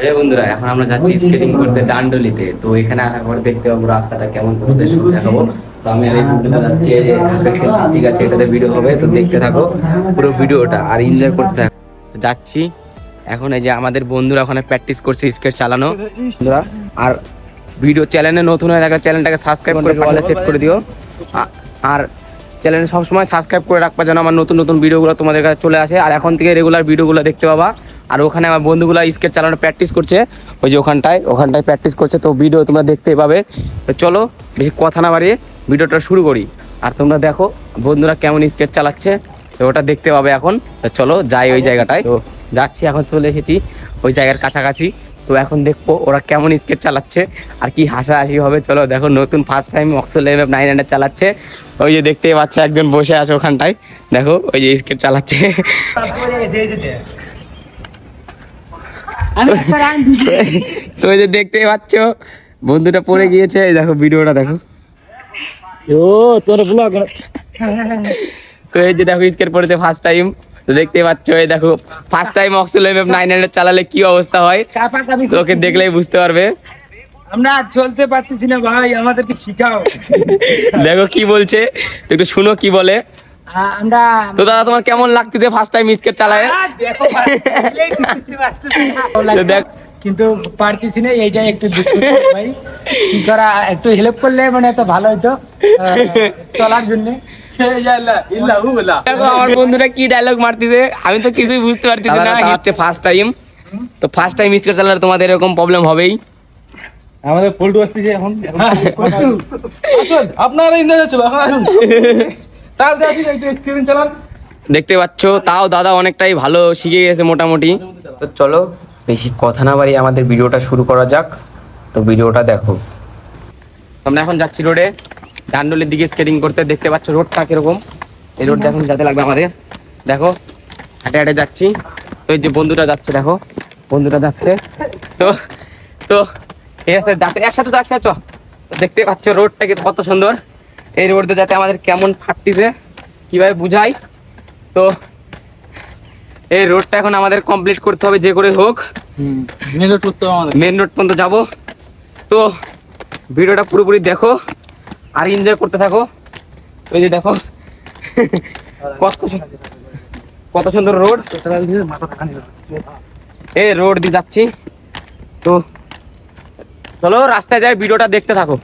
এই বন্ধুরা এখন আমরা যাচ্ছি স্কেটিং করতে ডান্ডলিতে। তো এখানে আসার পর দেখতে পাবো রাস্তাটা কেমন, তোমাদের শুরু দেখাবো। তো আমি আর এই বন্ধুটা যাচ্ছি, এই যে স্টিক আছে, এটাতে ভিডিও হবে। তো দেখতে থাকো পুরো ভিডিওটা আর এনজয় করতে থাকো। যাচ্ছি এখন, এই যে আমাদের বন্ধুরা ওখানে প্র্যাকটিস করছে স্কেট চালানো। আর ভিডিও চ্যানেলে নতুন হয়ে থাকা চ্যানেলটাকে সাবস্ক্রাইব করে অলে সেট করে দিও। আর চ্যানেলে সবসময় সাবস্ক্রাইব করে রাখবা যেন আমার নতুন নতুন ভিডিওগুলো তোমাদের কাছে চলে আসে। আর এখন থেকে রেগুলার ভিডিওগুলো দেখতে পাবা। আর ওখানে আমার বন্ধুগুলো স্কেট চালানো প্র্যাকটিস করছে, ওই যে ওখানটায় প্র্যাকটিস করছে। তো ভিডিও তোমরা দেখতে পাবে। তো চলো বেশি কথা না বাড়িয়ে ভিডিওটা শুরু করি। আর তোমরা দেখো বন্ধুরা কেমন স্কেট চালাচ্ছে, তো ওটা দেখতে পাবে এখন। তো চলো যাই ওই জায়গাটায়। তো যাচ্ছি, এখন চলে এসেছি ওই জায়গার কাছাকাছি। তো এখন দেখবো ওরা কেমন স্কেট চালাচ্ছে আর কি হাসাহাসি হবে। চলো দেখো, নতুন ফার্স্ট টাইম অক্সল এমএফ 900 চালাচ্ছে। ওই যে দেখতে পাচ্ছ একজন বসে আছে ওখানটায়, দেখো ওই যে স্কেট চালাচ্ছে। তো ওই যে দেখতে পাচ্ছ বন্ধুটা পড়ে গিয়েছে, দেখো ভিডিওটা দেখো। ও তোর ব্লগ। তো এই যে দেখো স্কেট পড়েছে ফার্স্ট টাইম। তো দেখতে পাচ্ছ, এই দেখো ফার্স্ট টাইম অক্সল এমএফ 900 চালালে কি অবস্থা হয়, তোকে দেখলেই বুঝতে পারবে। আমরা চলতে পারতেছি না ভাই, আমাদেরকে শিখাও। দেখো কি বলছে, একটু শুনো কি বলে। আমরা তো দাদা তোমার কেমন লাগতেছে ফার্স্ট টাইম স্কেট চালায়? দেখো ভাই, দেখ কিন্তু পারতেছি না, এইটা একটু দুঃখ ভাই। কি করা, একটু হেল্প করলে মানে তো ভালো হতো চলার জন্য। দেখো আমার বন্ধুরা কি ডায়লগ মারতেছে, আমি তো কিছুই বুঝতে পারতেছি না। হচ্ছে ফার্স্ট টাইম, তো ফার্স্ট টাইম স্কেট চালালে তোমাদের এরকম প্রবলেম হবেই। আমাদের ফল্টু আসতেছে এখন। আসুন আপনারা ইন্দাজে চলো, এখন আসুন তাড়াতাড়ি আসুন, একটু এক্সপিরিয়েন্স চালান। দেখতে পাচ্ছ তাও দাদা অনেকটাই ভালো শিখে গেছে মোটামুটি। তো চলো বেশি কথা না বাড়িয়ে আমাদের ভিডিওটা শুরু করা যাক। তো ভিডিওটা দেখো। আমরা এখন যাচ্ছি রোডে ডান্ডলির দিকে স্কেটিং করতে। দেখতে পাচ্ছ রোডটা কিরকম, এই রোডটা এখন যেতে লাগবে আমাদের। দেখো হাঁটে হাঁটে যাচ্ছি। তো এই যে বন্ধুটা যাচ্ছে, দেখো বন্ধুটা যাচ্ছে। তো তো ঠিক আছে, যাতে একসাথে যাচ্ছে। চ, দেখতে পাচ্ছ রোডটা কত সুন্দর। এই রোডে যাতে আমাদের কেমন ফাটতিছে কিভাবে বুঝাই। তো এই রোডটা এখন আমাদের কমপ্লিট করতে হবে যে করে হোক। মেন রোড পর্যন্ত যাবো। তো ভিডিওটা পুরোপুরি দেখো আর এনজয় করতে থাকো। ওই যে দেখো কত সুন্দর রোড, এই রোড দিয়ে যাচ্ছি। তো চলো রাস্তায় যাই, ভিডিওটা দেখতে থাকো।